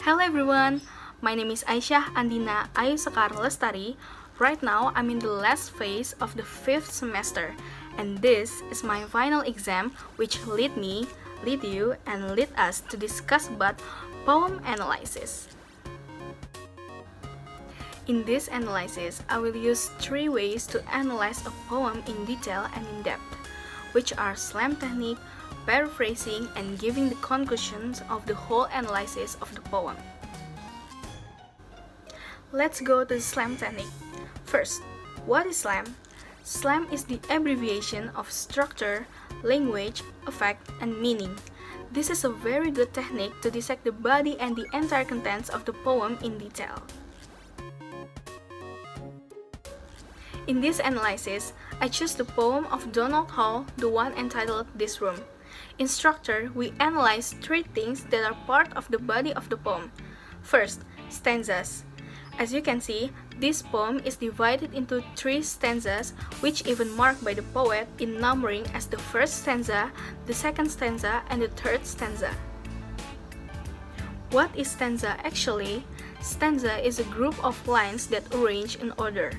Hello everyone, my name is Andina Sukarno. Right now, I'm in the last phase of the 5th semester, and this is my final exam, which lead you, and lead us to discuss about poem analysis. In this analysis, I will use 3 ways to analyze a poem in detail and in depth, which are slam technique, paraphrasing, and giving the conclusions of the whole analysis of the poem. Let's go to the slam technique. First, what is slam? Slam is the abbreviation of structure, language, effect, and meaning. This is a very good technique to dissect the body and the entire contents of the poem in detail. In this analysis, I choose the poem of Donald Hall, the one entitled This Room. In structure, we analyze 3 things that are part of the body of the poem. First, stanzas. As you can see, this poem is divided into 3 stanzas, which even marked by the poet in numbering as the first stanza, the second stanza, and the third stanza. What is stanza actually? Stanza is a group of lines that arrange in order.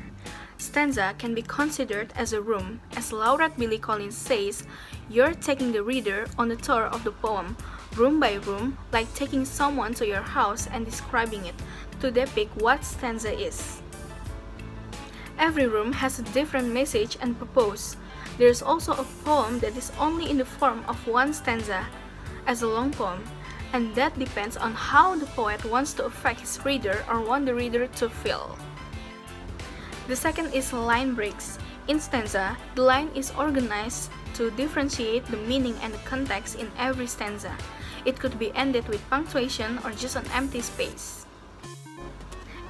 Stanza can be considered as a room. As laureate Billy Collins says, you're taking the reader on a tour of the poem, room by room, like taking someone to your house and describing it, to depict what stanza is. Every room has a different message and purpose. There is also a poem that is only in the form of one stanza, as a long poem, and that depends on how the poet wants to affect his reader or want the reader to feel. The second is line breaks. In stanza, the line is organized to differentiate the meaning and the context in every stanza. It could be ended with punctuation or just an empty space.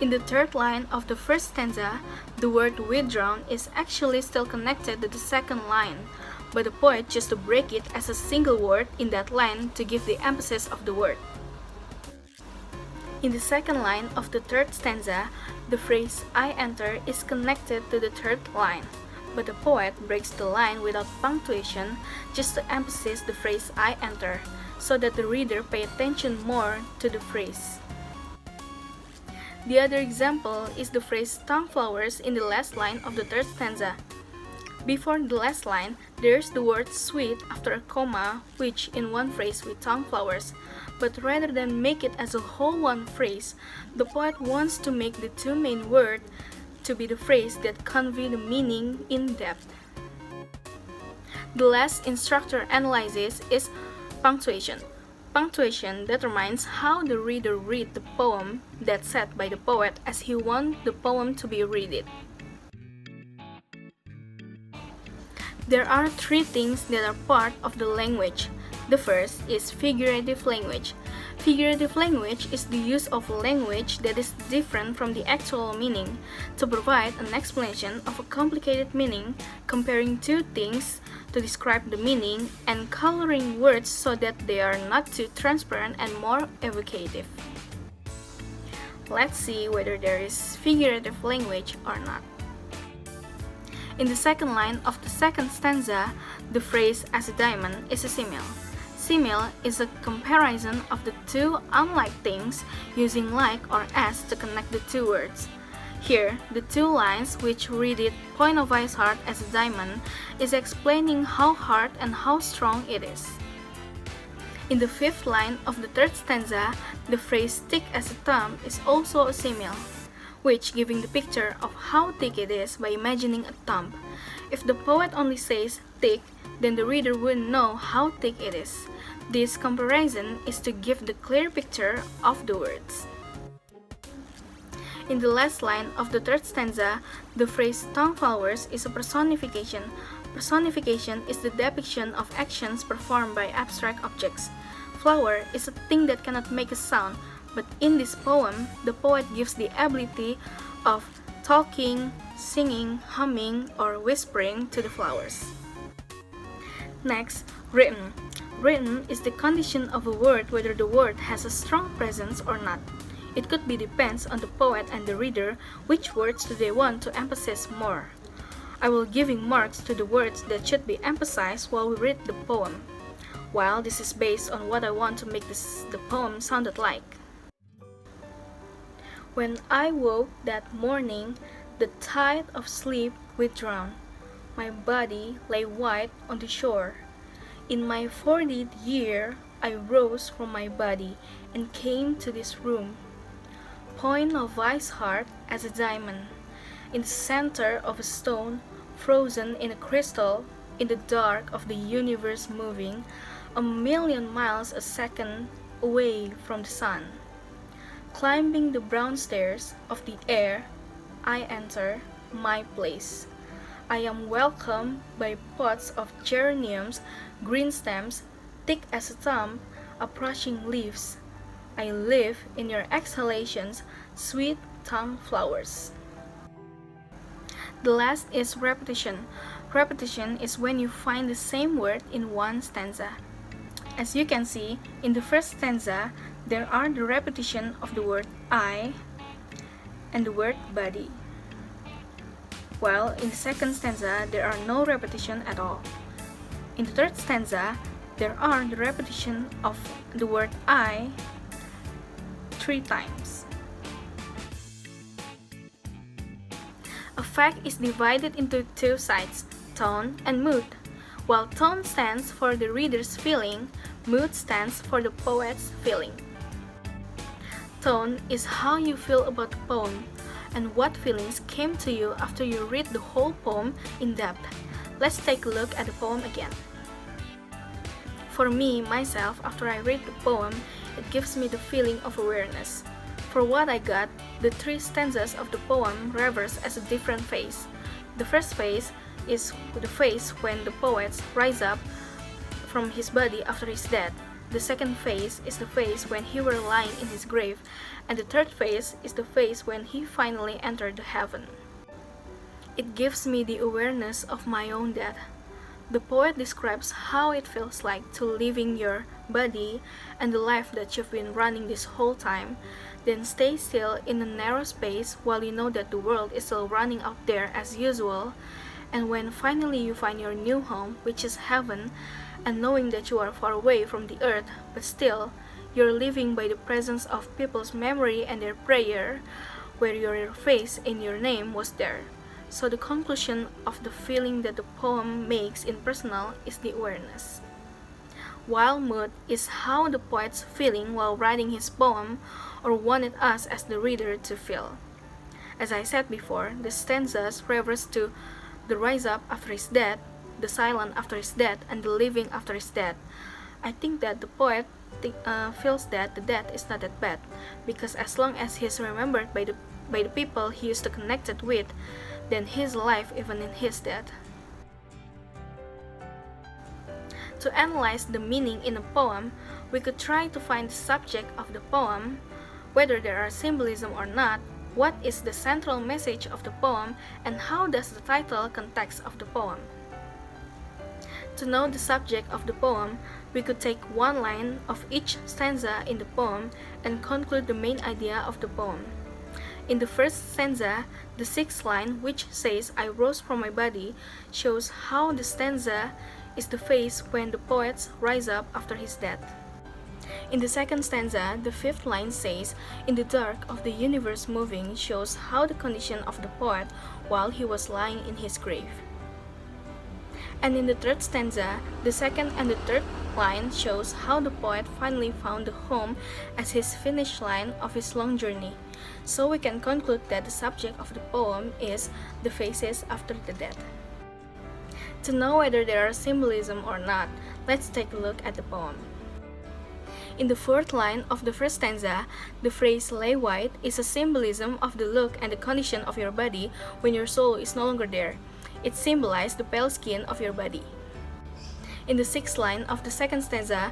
In the third line of the first stanza, the word withdrawn is actually still connected to the second line, but the poet chose to break it as a single word in that line to give the emphasis of the word. In the second line of the third stanza, the phrase I enter is connected to the third line, but the poet breaks the line without punctuation just to emphasize the phrase I enter, so that the reader pay attention more to the phrase. The other example is the phrase tongue flowers in the last line of the third stanza. Before the last line, there's the word sweet after a comma, which in one phrase with tongue flowers. But rather than make it as a whole one phrase, the poet wants to make the 2 main words to be the phrase that convey the meaning in depth. The last in structure analysis is punctuation. Punctuation determines how the reader read the poem that's set by the poet as he wants the poem to be read. There are 3 things that are part of the language. The first is figurative language. Figurative language is the use of language that is different from the actual meaning to provide an explanation of a complicated meaning, comparing 2 things to describe the meaning, and coloring words so that they are not too transparent and more evocative. Let's see whether there is figurative language or not. In the second line of the second stanza, the phrase as a diamond is a simile. Simile is a comparison of the 2 unlike things using like or as to connect the 2 words. Here, the 2 lines which read it point of ice hard as a diamond is explaining how hard and how strong it is. In the 5th line of the third stanza, the phrase thick as a thumb is also a simile, which giving the picture of how thick it is by imagining a thumb. If the poet only says thick, then the reader wouldn't know how thick it is. This comparison is to give the clear picture of the words. In the last line of the third stanza, the phrase tongue flowers is a personification. Personification is the depiction of actions performed by abstract objects. Flower is a thing that cannot make a sound, but in this poem, the poet gives the ability of talking, singing, humming, or whispering to the flowers. Next, written. Written is the condition of a word whether the word has a strong presence or not. It could be depends on the poet and the reader which words do they want to emphasize more. I will giving marks to the words that should be emphasized while we read the poem. while this is based on what I want to make the poem sounded like. When I woke that morning, the tide of sleep withdrawn. My body lay white on the shore. In my 40th year, I rose from my body and came to this room. Point of ice heart as a diamond, in the center of a stone, frozen in a crystal, in the dark of the universe moving, a million miles a second away from the sun. Climbing the brown stairs of the air, I enter my place. I am welcomed by pots of geraniums, green stems, thick as a thumb, approaching leaves. I live in your exhalations, sweet tongue flowers. The last is repetition. Repetition is when you find the same word in one stanza. As you can see, in the first stanza, there are the repetition of the word I and the word body. While in the second stanza, there are no repetition at all. In the third stanza, there are the repetition of the word I 3 times. A fact is divided into 2 sides, tone and mood. While tone stands for the reader's feeling, mood stands for the poet's feeling. Tone is how you feel about the poem, and what feelings came to you after you read the whole poem in depth. Let's take a look at the poem again. For me, myself, after I read the poem, it gives me the feeling of awareness. For what I got, the 3 stanzas of the poem reverse as a different phase. The first phase is the phase when the poet rises up from his body after his death. The second phase is the phase when he were lying in his grave, and the third phase is the phase when he finally entered the heaven. It gives me the awareness of my own death. The poet describes how it feels like to leaving your body and the life that you've been running this whole time, then stay still in a narrow space while you know that the world is still running out there as usual, and when finally you find your new home, which is heaven, and knowing that you are far away from the earth, but still, you're living by the presence of people's memory and their prayer, where your face and your name was there. So the conclusion of the feeling that the poem makes in personal is the awareness. While mood is how the poet's feeling while writing his poem, or wanted us as the reader to feel. As I said before, the stanzas refers to the rise up after his death, the silent after his death, and the living after his death. I think that the poet feels that the death is not that bad, because as long as he is remembered by the people he used to connect it with, then he is alive even in his death. To analyze the meaning in a poem, we could try to find the subject of the poem, whether there are symbolism or not, what is the central message of the poem, and how does the title context of the poem. To know the subject of the poem, we could take one line of each stanza in the poem and conclude the main idea of the poem. In the first stanza, the 6th line, which says, "I rose from my body," shows how the stanza is the phase when the poet rise up after his death. In the second stanza, the 5th line says, "In the dark of the universe moving," shows how the condition of the poet while he was lying in his grave. And in the third stanza, the second and the third line shows how the poet finally found the home as his finish line of his long journey. So we can conclude that the subject of the poem is the phases after the death. To know whether there are symbolism or not, let's take a look at the poem. In the 4th line of the first stanza, the phrase "lay white" is a symbolism of the look and the condition of your body when your soul is no longer there. It symbolizes the pale skin of your body. In the 6th line of the second stanza,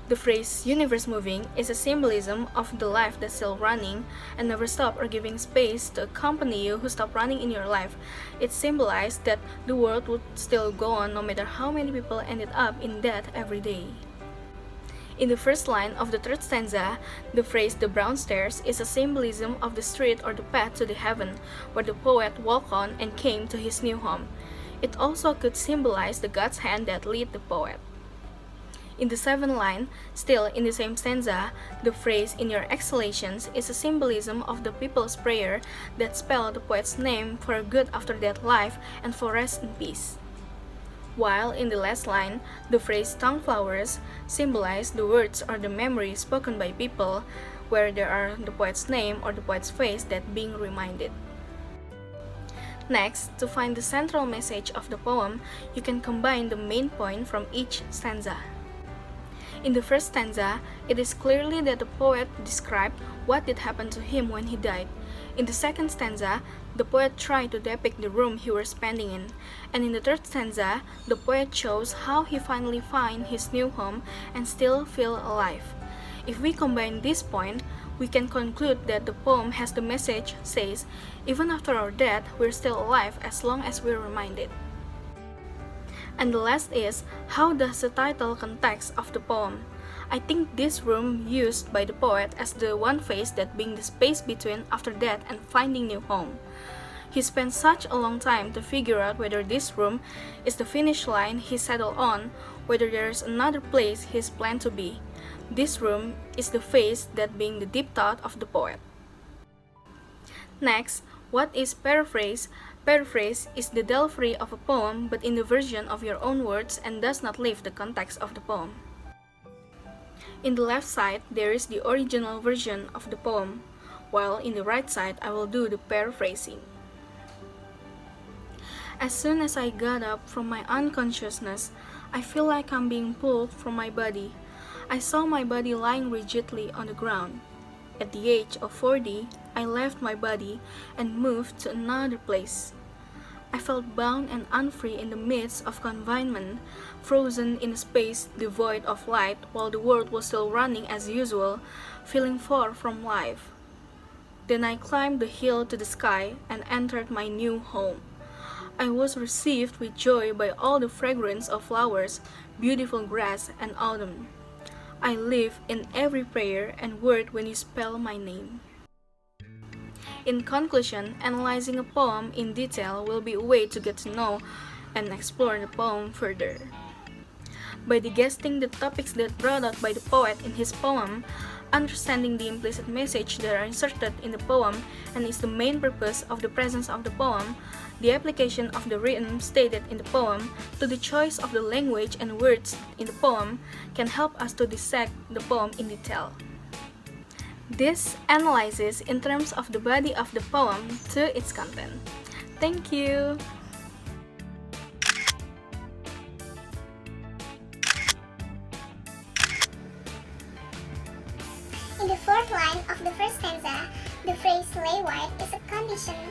the phrase "universe moving" is a symbolism of the life that's still running and never stop, or giving space to accompany you who stop running in your life. It symbolizes that the world would still go on no matter how many people ended up in death every day. In the first line of the third stanza, the phrase "the brown stairs" is a symbolism of the street or the path to the heaven, where the poet walked on and came to his new home. It also could symbolize the God's hand that lead the poet. In the seventh line, still in the same stanza, the phrase "in your exhalations" is a symbolism of the people's prayer that spell the poet's name for a good after-death life and for rest in peace. While in the last line, the phrase "tongue flowers" symbolize the words or the memories spoken by people, where there are the poet's name or the poet's face that being reminded. Next, to find the central message of the poem, you can combine the main point from each stanza. In the first stanza, it is clearly that the poet described what did happen to him when he died. In the second stanza, the poet tried to depict the room he was spending in. And in the third stanza, the poet shows how he finally finds his new home and still feel alive. If we combine this point, we can conclude that the poem has the message says, even after our death, we're still alive as long as we're reminded. And the last is, how does the title context of the poem? I think this room used by the poet as the one phase that being the space between after death and finding new home. He spent such a long time to figure out whether this room is the finish line he settled on, whether there is another place he's planned to be. This room is the phase that being the deep thought of the poet. Next, what is paraphrase? Paraphrase is the delivery of a poem but in the version of your own words and does not leave the context of the poem. In the left side, there is the original version of the poem, while in the right side, I will do the paraphrasing. As soon as I got up from my unconsciousness, I feel like I'm being pulled from my body. I saw my body lying rigidly on the ground. At the age of 40, I left my body and moved to another place. I felt bound and unfree in the midst of confinement, frozen in a space devoid of light while the world was still running as usual, feeling far from life. Then I climbed the hill to the sky and entered my new home. I was received with joy by all the fragrance of flowers, beautiful grass, and autumn. I live in every prayer and word when you spell my name. In conclusion, analyzing a poem in detail will be a way to get to know and explore the poem further. By digesting the topics that brought out by the poet in his poem, understanding the implicit message that are inserted in the poem and is the main purpose of the presence of the poem, the application of the rhythm stated in the poem to the choice of the language and words in the poem can help us to dissect the poem in detail. This analyzes in terms of the body of the poem to its content. Thank you! In the fourth line of the first stanza, the phrase "lay white" is a condition